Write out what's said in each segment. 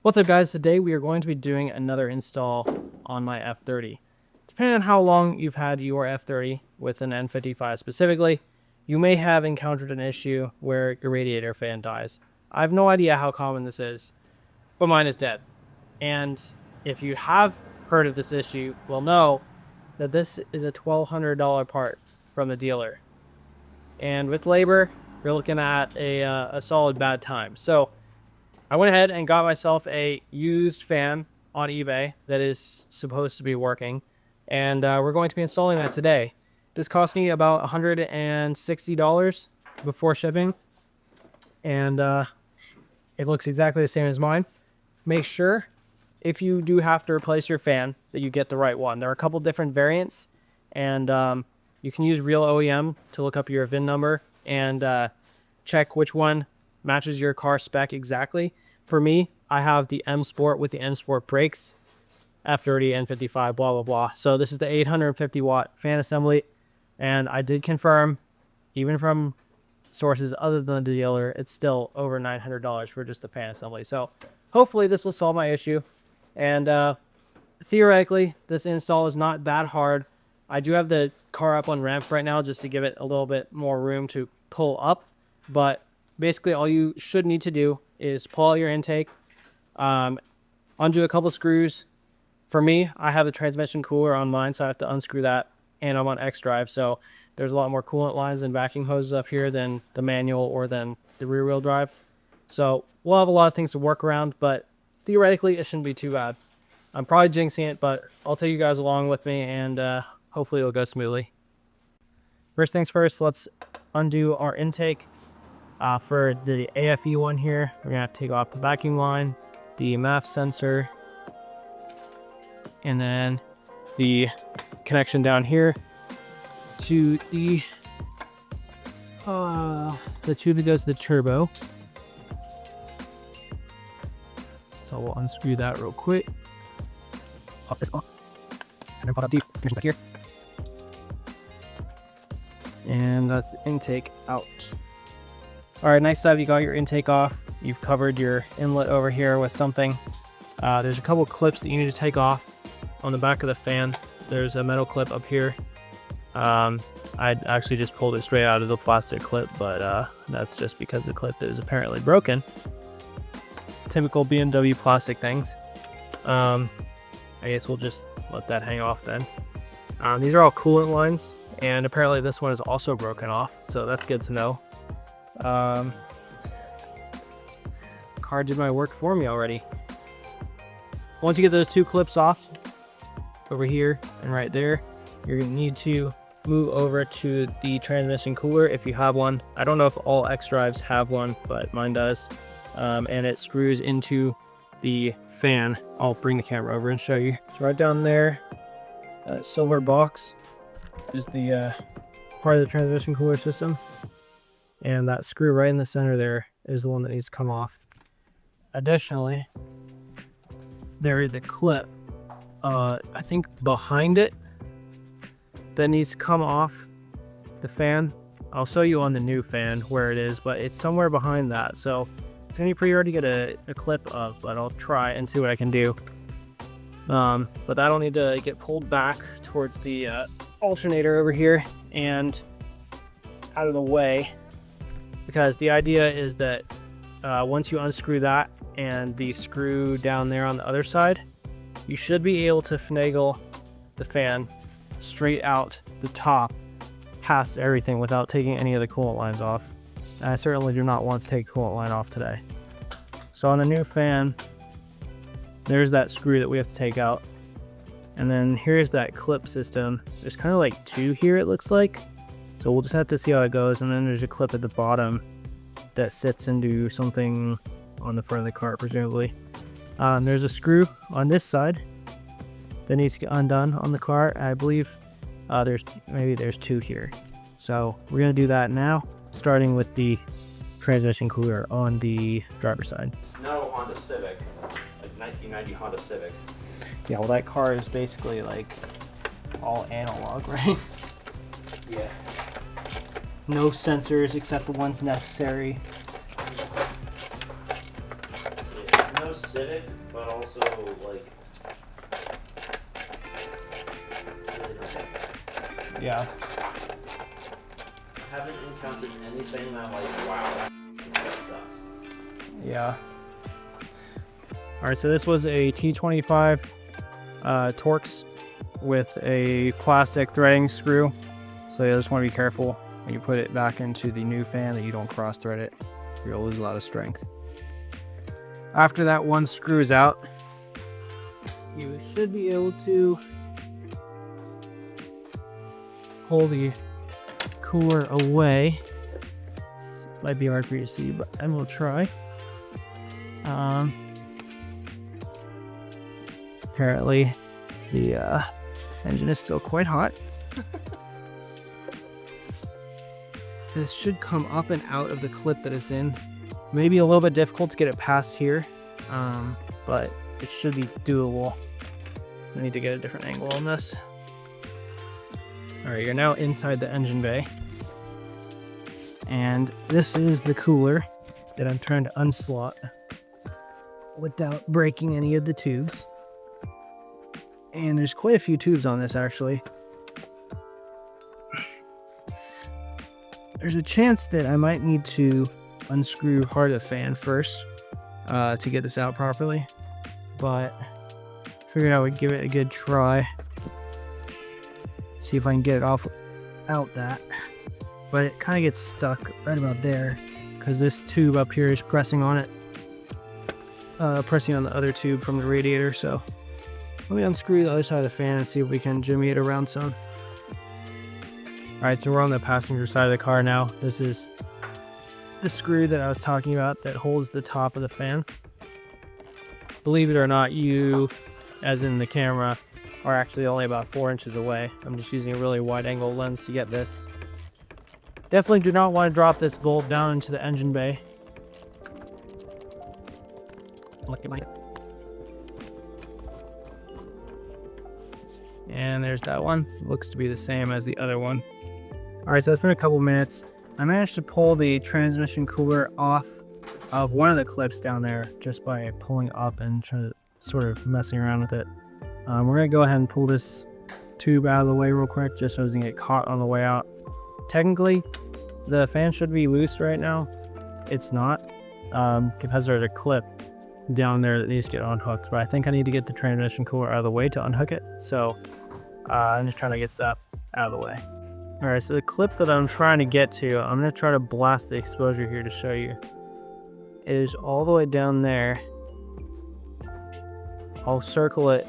What's up guys, today we are going to be doing another install on my F30. Depending on how long you've had your F30 with an N55 specifically, you may have encountered an issue where your radiator fan dies. I have no idea how common this is, but mine is dead. And if you have heard of this issue, will know that this is a $1,200 part from the dealer. And with labor, you're looking at a solid bad time. So I went ahead and got myself a used fan on eBay that is supposed to be working, and we're going to be installing that today. This cost me about $160 before shipping, and it looks exactly the same as mine. Make sure, if you do have to replace your fan, that you get the right one. There are a couple different variants, and you can use Real OEM to look up your VIN number and check which one matches your car spec exactly. For me, I have the M Sport with the M Sport brakes, F30, N55, blah, blah, blah. So this is the 850 watt fan assembly. And I did confirm, even from sources other than the dealer, it's still over $900 for just the fan assembly. So hopefully this will solve my issue. And theoretically, this install is not that hard. I do have the car up on ramp right now just to give it a little bit more room to pull up. But basically all you should need to do is pull out your intake, undo a couple screws. For me, I have the transmission cooler on mine, so I have to unscrew that, and I'm on X drive, so there's a lot more coolant lines and backing hoses up here than the manual or than the rear wheel drive. So we'll have a lot of things to work around, but theoretically it shouldn't be too bad. I'm probably jinxing it, but I'll take you guys along with me, and hopefully it'll go smoothly. First things first, let's undo our intake. For the AFE one here, we're gonna have to take off the vacuum line, the MAF sensor, and then the connection down here to the tube that goes to the turbo. So we'll unscrew that real quick. Pop this off, and then pop up the connection back here. And that's the intake out. All right, nice to have you got your intake off. You've covered your inlet over here with something. There's a couple clips that you need to take off on the back of the fan. There's a metal clip up here. I actually just pulled it straight out of the plastic clip, but that's just because the clip is apparently broken. Typical BMW plastic things. I guess we'll just let that hang off then. These are all coolant lines, and apparently this one is also broken off, so that's good to know. Car did my work for me already. Once you get those two clips off over here and right there, you're gonna need to move over to the transmission cooler if you have one. I don't know if all X drives have one, but mine does. And it screws into the fan. I'll bring the camera over and show you. So right down there, silver box is the part of the transmission cooler system. And that screw right in the center there is the one that needs to come off. Additionally, there is a clip, I think behind it, that needs to come off the fan. I'll show you on the new fan where it is, but it's somewhere behind that. So it's gonna be pretty hard to get a clip of, but I'll try and see what I can do. But that'll need to get pulled back towards the alternator over here and out of the way. Because the idea is that once you unscrew that and the screw down there on the other side, you should be able to finagle the fan straight out the top past everything without taking any of the coolant lines off. And I certainly do not want to take a coolant line off today. So on the new fan, there's that screw that we have to take out. And then here's that clip system. There's kind of like two here, it looks like. So we'll just have to see how it goes, and then there's a clip at the bottom that sits into something on the front of the car, presumably. There's a screw on this side that needs to get undone on the car. I believe there's two here. So we're gonna do that now, starting with the transmission cooler on the driver's side. No Honda Civic, like 1990 Honda Civic. Yeah, well that car is basically like all analog, right? Yeah. No sensors except the ones necessary. It's no acidic, but also like really not that. Yeah. I haven't encountered anything that like, wow, that sucks. Yeah. All right, so this was a T25 Torx with a plastic threading screw. So you just want to be careful when you put it back into the new fan that you don't cross thread it. You'll lose a lot of strength. After that one screws out, you should be able to pull the cooler away. This might be hard for you to see, but I will try. Apparently the engine is still quite hot. This should come up and out of the clip that it's in. Maybe a little bit difficult to get it past here, but it should be doable. I need to get a different angle on this. All right, you're now inside the engine bay. And this is the cooler that I'm trying to unslot without breaking any of the tubes. And there's quite a few tubes on this actually. There's a chance that I might need to unscrew part of the fan first to get this out properly, but figured I would give it a good try. See if I can get it out that. But it kind of gets stuck right about there because this tube up here is pressing on it, pressing on the other tube from the radiator. So let me unscrew the other side of the fan and see if we can jimmy it around some. Alright, so we're on the passenger side of the car now. This is the screw that I was talking about that holds the top of the fan. Believe it or not, you, as in the camera, are actually only about 4 inches away. I'm just using a really wide angle lens to get this. Definitely do not want to drop this bolt down into the engine bay. Look at my... And there's that one. Looks to be the same as the other one. Alright, so it's been a couple minutes. I managed to pull the transmission cooler off of one of the clips down there just by pulling up and trying to sort of messing around with it. We're going to go ahead and pull this tube out of the way real quick just so it doesn't get caught on the way out. Technically, the fan should be loose right now. It's not because there's a clip down there that needs to get unhooked, but I think I need to get the transmission cooler out of the way to unhook it. So I'm just trying to get that out of the way. All right, so the clip that I'm trying to get to, I'm going to try to blast the exposure here to show you. It is all the way down there. I'll circle it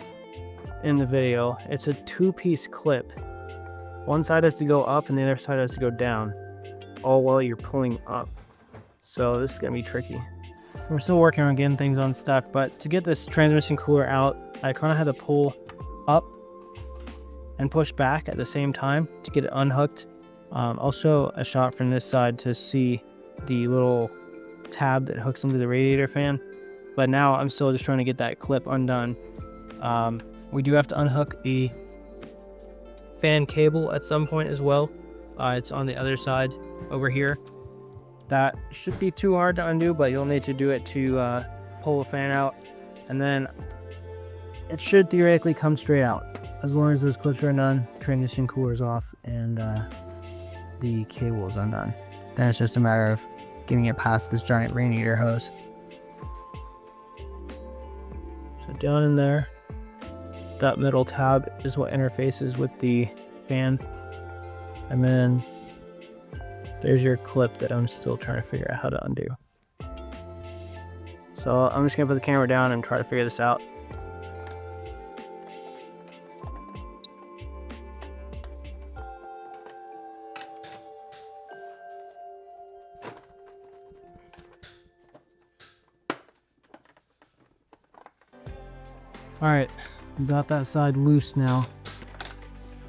in the video. It's a 2-piece clip. One side has to go up and the other side has to go down, all while you're pulling up. So this is going to be tricky. We're still working on getting things unstuck, but to get this transmission cooler out, I kind of had to pull up and push back at the same time to get it unhooked. I'll show a shot from this side to see the little tab that hooks into the radiator fan, but now I'm still just trying to get that clip undone. We do have to unhook the fan cable at some point as well. It's on the other side over here. That should be too hard to undo, but you'll need to do it to pull the fan out, and then it should theoretically come straight out as long as those clips are undone, transmission cooler's off, and the cable is undone. Then it's just a matter of getting it past this giant radiator hose. So down in there, that middle tab is what interfaces with the fan, and then there's your clip that I'm still trying to figure out how to undo. So I'm just gonna put the camera down and try to figure this out. Alright, got that side loose now.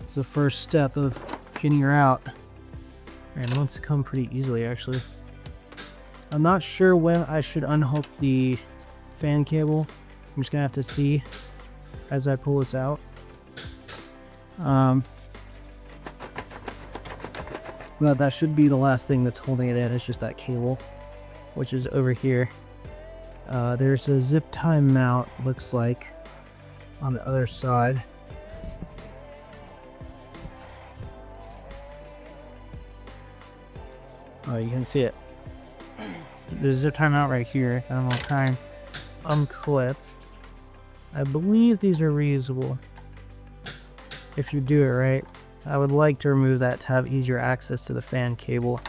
It's the first step of getting her out. And it wants to come pretty easily, actually. I'm not sure when I should unhook the fan cable. I'm just gonna have to see as I pull this out. Well, that should be the last thing that's holding it in. It's just that cable, which is over here. There's a zip tie mount, looks like, on the other side. Oh, you can see it. There's a zip tie mount right here, and I'm gonna try and unclip. I believe these are reusable if you do it right. I would like to remove that to have easier access to the fan cable,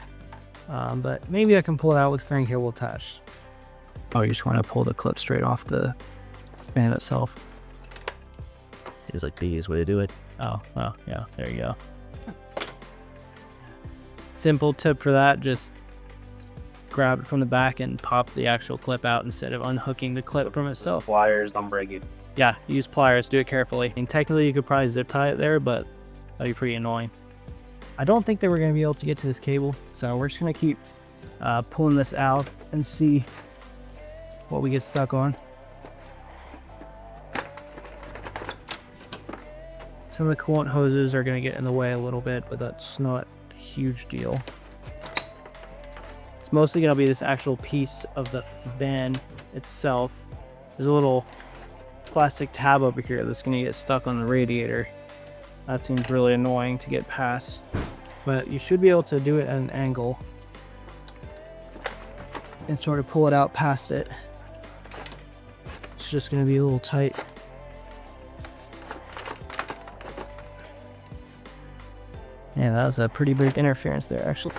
but maybe I can pull it out with fan cable attached. Oh, you just want to pull the clip straight off the fan itself. Seems like the easiest way to do it. Oh, well, yeah, there you go. Simple tip for that, just grab it from the back and pop the actual clip out instead of unhooking the clip from itself. Pliers, don't break it. Yeah, use pliers, do it carefully. And technically you could probably zip tie it there, but that'd be pretty annoying. I don't think that we're gonna be able to get to this cable, so we're just gonna keep pulling this out and see what we get stuck on. Some of the coolant hoses are gonna get in the way a little bit, but that's not a huge deal. It's mostly gonna be this actual piece of the fan itself. There's a little plastic tab over here that's gonna get stuck on the radiator. That seems really annoying to get past, but you should be able to do it at an angle and sort of pull it out past it. It's just gonna be a little tight. Yeah, that was a pretty big interference there, actually.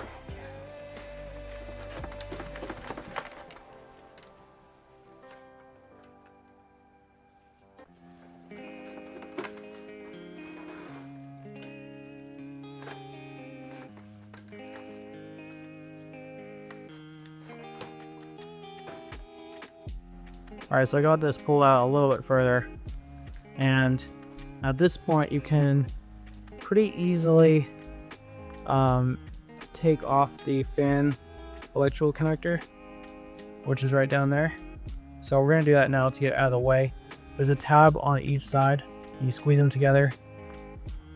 Alright, so I got this pulled out a little bit further, and at this point you can pretty easily take off the fan electrical connector, which is right down there. So we're going to do that now to get out of the way. There's a tab on each side, you squeeze them together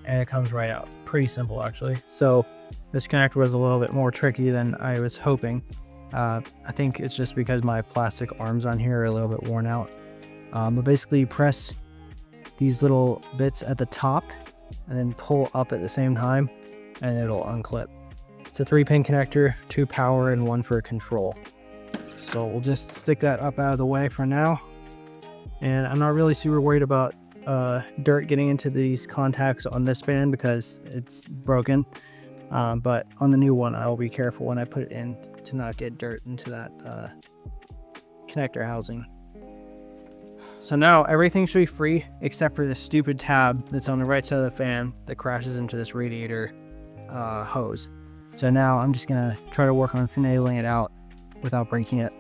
and it comes right out. Pretty simple, actually. So this connector was a little bit more tricky than I was hoping. I think it's just because my plastic arms on here are a little bit worn out. But basically you press these little bits at the top and then pull up at the same time and it'll unclip. It's a 3-pin connector, 2 power and 1 for control. So we'll just stick that up out of the way for now. And I'm not really super worried about dirt getting into these contacts on this fan because it's broken. But on the new one, I will be careful when I put it in to not get dirt into that connector housing. So now everything should be free except for this stupid tab that's on the right side of the fan that crashes into this radiator hose. So now I'm just gonna try to work on finagling it out without breaking it.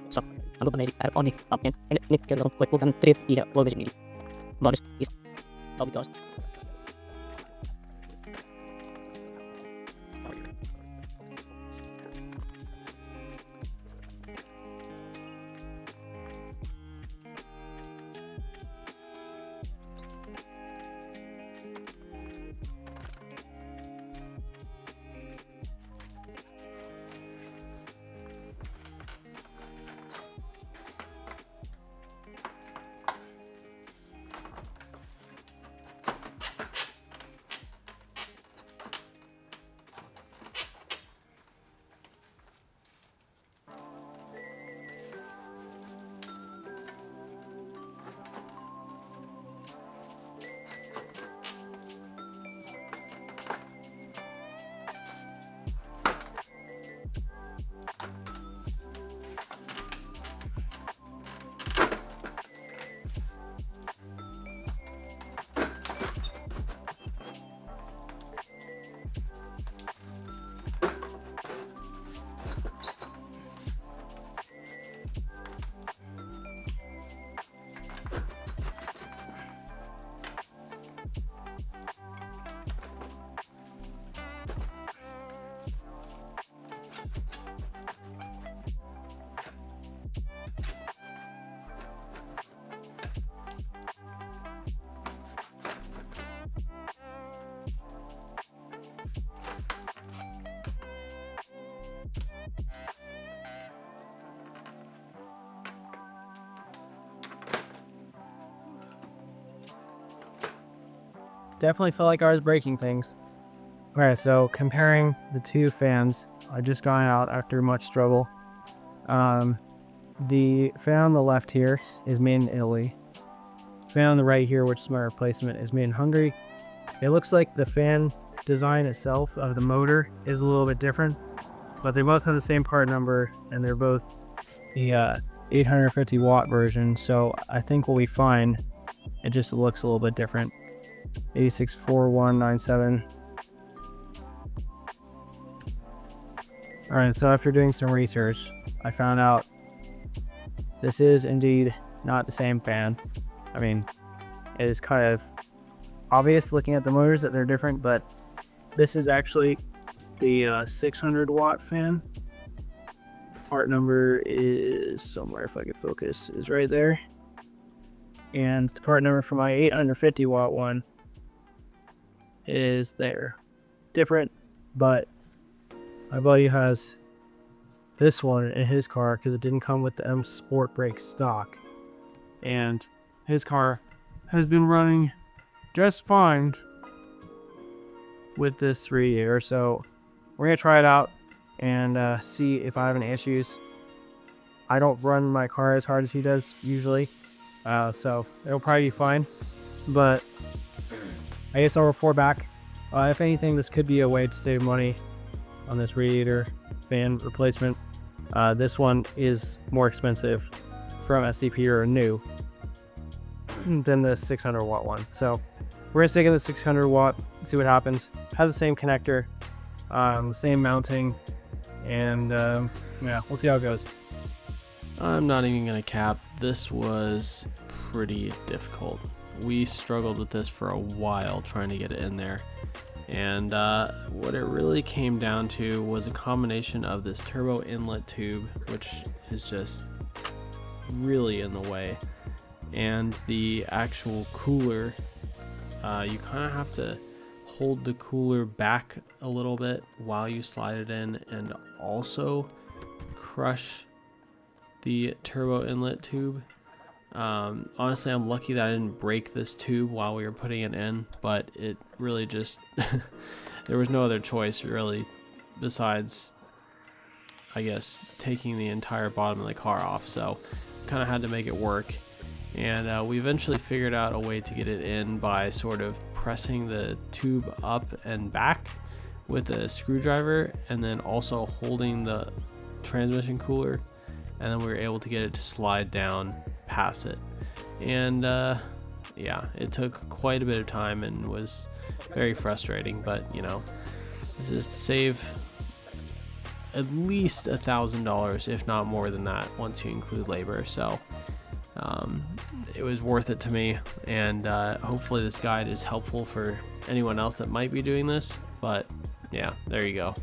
So, ano ba na only up and it can like we're gonna trip here always need. Bonus is because definitely felt like I was breaking things. Okay, so comparing the two fans, I just got out after much struggle. The fan on the left here is made in Italy. Fan on the right here, which is my replacement, is made in Hungary. It looks like the fan design itself of the motor is a little bit different, but they both have the same part number, and they're both the 850 watt version. So I think what we find, it just looks a little bit different. 864197. All right, so after doing some research, I found out this is indeed not the same fan. I mean, it is kind of obvious looking at the motors that they're different, but this is actually the 600 watt fan. Part number is somewhere, if I could focus, is right there. And the part number for my 850 watt one is there. Different, but my buddy has this one in his car because it didn't come with the M Sport Brake stock. And his car has been running just fine with this radiator. So we're going to try it out and see if I have any issues. I don't run my car as hard as he does usually, so it'll probably be fine. But I guess I'll report back. If anything, this could be a way to save money on this radiator fan replacement. This one is more expensive from SCP or new than the 600 watt one. So we're gonna stick in the 600 watt, see what happens. Has the same connector, same mounting, and yeah, we'll see how it goes. I'm not even gonna cap, this was pretty difficult. We struggled with this for a while trying to get it in there. And what it really came down to was a combination of this turbo inlet tube, which is just really in the way, and the actual cooler. You kind of have to hold the cooler back a little bit while you slide it in, and also crush the turbo inlet tube. Honestly, I'm lucky that I didn't break this tube while we were putting it in, but it really just there was no other choice really besides, I guess, taking the entire bottom of the car off. So kind of had to make it work, and we eventually figured out a way to get it in by sort of pressing the tube up and back with a screwdriver, and then also holding the transmission cooler, and then we were able to get it to slide down past it. And yeah, it took quite a bit of time and was very frustrating, but you know, this is to save at least $1,000, if not more than that, once you include labor. So it was worth it to me, and hopefully this guide is helpful for anyone else that might be doing this. But yeah, there you go.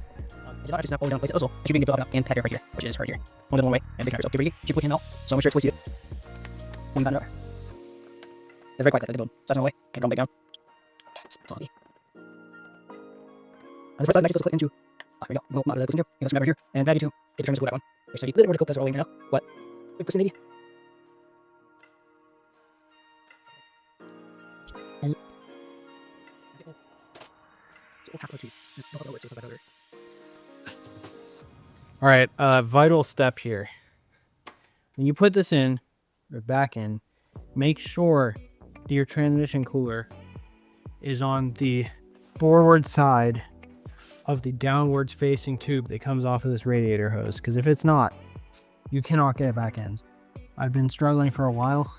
Just not down place. Also, I should be able to and pad right here, which is right here. Only one way, and big tires. So get ready. Keep putting him out. So make sure it's twisted. One band over. It's very quiet. I did one. So that's my way. Okay, don't back down. Sorry. On this right side, magic click into. Here we go. Go out of the cushion here. Get this from over here. And value 2. It determines who that one. There's a little vertical. That's rolling right now. What? Big vicinity. And. Halfway to. All right, vital step here. When you put this in, or back in, make sure that your transmission cooler is on the forward side of the downwards facing tube that comes off of this radiator hose, because if it's not, you cannot get it back in. I've been struggling for a while.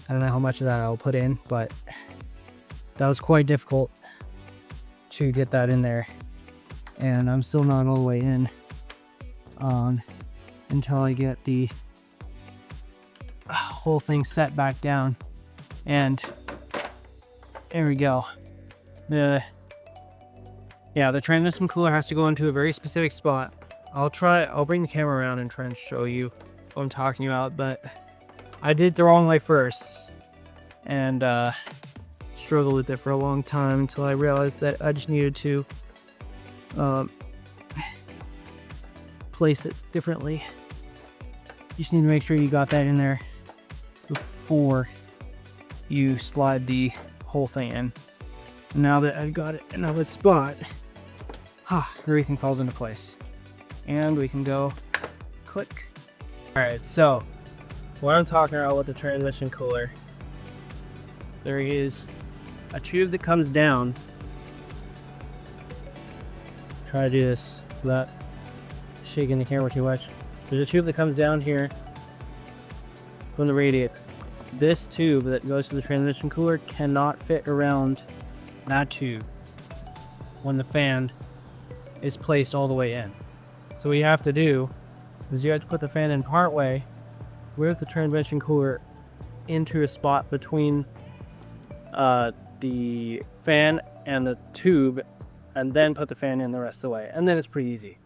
I don't know how much of that I'll put in, but that was quite difficult to get that in there, and I'm still not all the way in until I get the whole thing set back down. And there we go. The transmission cooler has to go into a very specific spot. I'll bring the camera around and try and show you what I'm talking about, but I did it the wrong way first, and struggled with it for a long time until I realized that I just needed to place it differently. You just need to make sure you got that in there before you slide the whole thing in. Now that I've got it in a good spot, everything falls into place. And we can go click. All right, so what I'm talking about with the transmission cooler, there is a tube that comes down. Try to do this without shaking the camera too much. There's a tube that comes down here from the radiator. This tube that goes to the transmission cooler cannot fit around that tube when the fan is placed all the way in. So what you have to do is you have to put the fan in part way with the transmission cooler into a spot between the fan and the tube, and then put the fan in the rest of the way, and then it's pretty easy.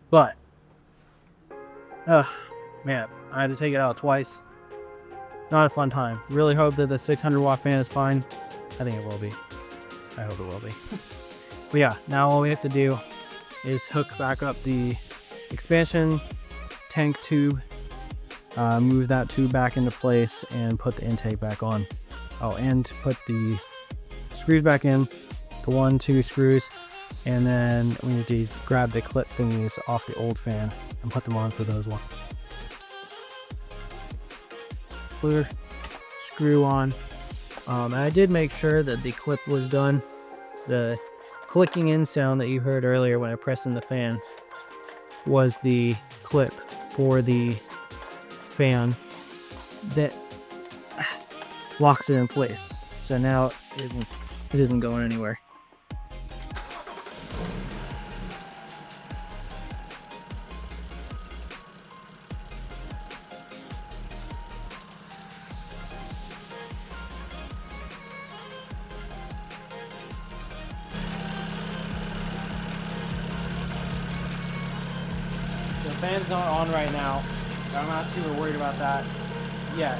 But man, I had to take it out twice. Not a fun time. Really hope that the 600 watt fan is fine. I think it will be. I hope it will be. But yeah, now all we have to do is hook back up the expansion tank tube, move that tube back into place, and put the intake back on. Oh, and put the screws back in, the 1-2 screws, and then we need to grab the clip thingies off the old fan and put them on for those ones. Clear screw on. And I did make sure that the clip was done. The clicking in sound that you heard earlier when I pressed in the fan was the clip for the fan that locks it in place. So now it isn't going anywhere. The fan's not on right now. I'm not super worried about that yet.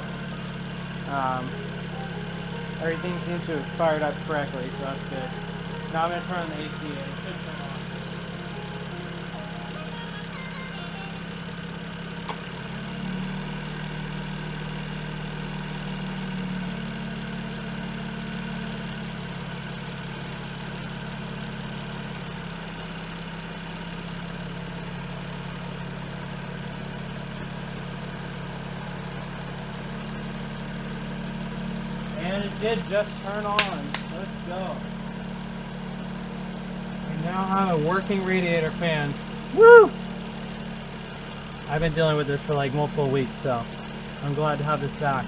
Everything seems to have fired up correctly, so that's good. Now I'm going to turn on the AC and it should turn on. And it did just turn on. Let's go. We now have a working radiator fan. Woo! I've been dealing with this for like multiple weeks, so I'm glad to have this back.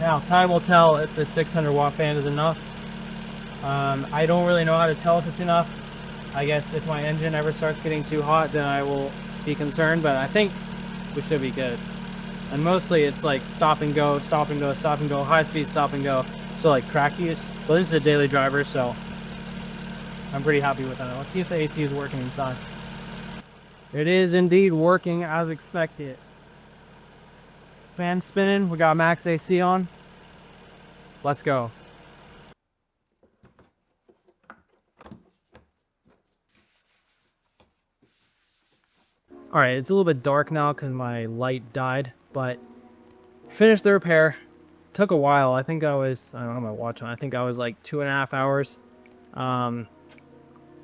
Now, time will tell if this 600 watt fan is enough. I don't really know how to tell if it's enough. I guess if my engine ever starts getting too hot, then I will be concerned, but I think we should be good. And mostly it's like stop and go, stop and go, stop and go, high speed stop and go. So like track use. But this is a daily driver, so I'm pretty happy with that. Let's see if the AC is working inside. It is indeed working as expected. Fan spinning, we got max AC on. Let's go. Alright, it's a little bit dark now because my light died, but finished the repair. Took a while. I think I was, I don't have my watch on, I think I was like 2.5 hours. A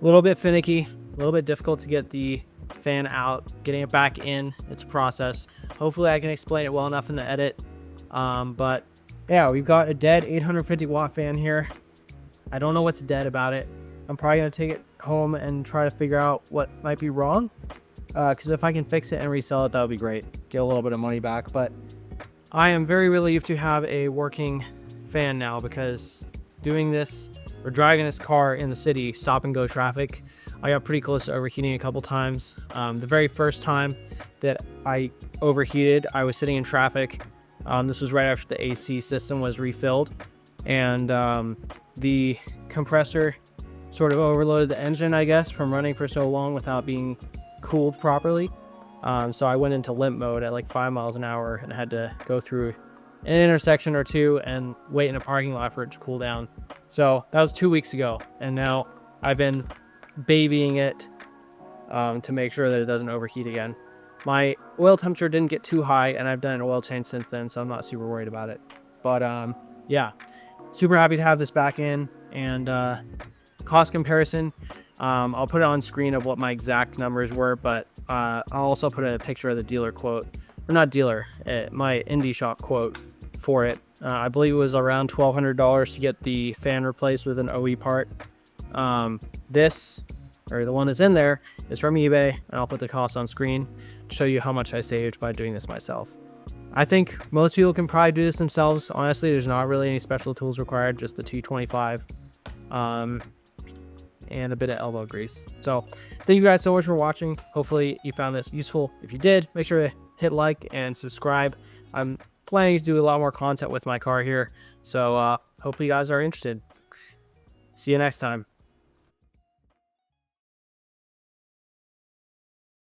little bit finicky, a little bit difficult to get the fan out, getting it back in. It's a process. Hopefully I can explain it well enough in the edit. But yeah, we've got a dead 850 watt fan here. I don't know what's dead about it. I'm probably going to take it home and try to figure out what might be wrong. Because if I can fix it and resell it, that would be great. Get a little bit of money back. But I am very relieved to have a working fan now, because doing this or driving this car in the city, stop and go traffic, I got pretty close to overheating a couple times. The very first time that I overheated, I was sitting in traffic. This was right after the AC system was refilled, and the compressor sort of overloaded the engine, I guess, from running for so long without being cooled properly. So I went into limp mode at like 5 miles an hour and had to go through an intersection or two and wait in a parking lot for it to cool down. So that was 2 weeks ago, and now I've been babying it to make sure that it doesn't overheat again. My oil temperature didn't get too high, and I've done an oil change since then, so I'm not super worried about it. But yeah, super happy to have this back in. And cost comparison, I'll put it on screen of what my exact numbers were, but I'll also put a picture of the dealer quote, or not dealer, my indie shop quote for it. I believe it was around $1,200 to get the fan replaced with an OE part. This, or the one that's in there, is from eBay, and I'll put the cost on screen to show you how much I saved by doing this myself. I think most people can probably do this themselves. Honestly, there's not really any special tools required, just the 225 and a bit of elbow grease. So thank you guys so much for watching. Hopefully you found this useful. If you did, make sure to hit like and subscribe. I'm planning to do a lot more content with my car here, so hopefully you guys are interested. See you next time.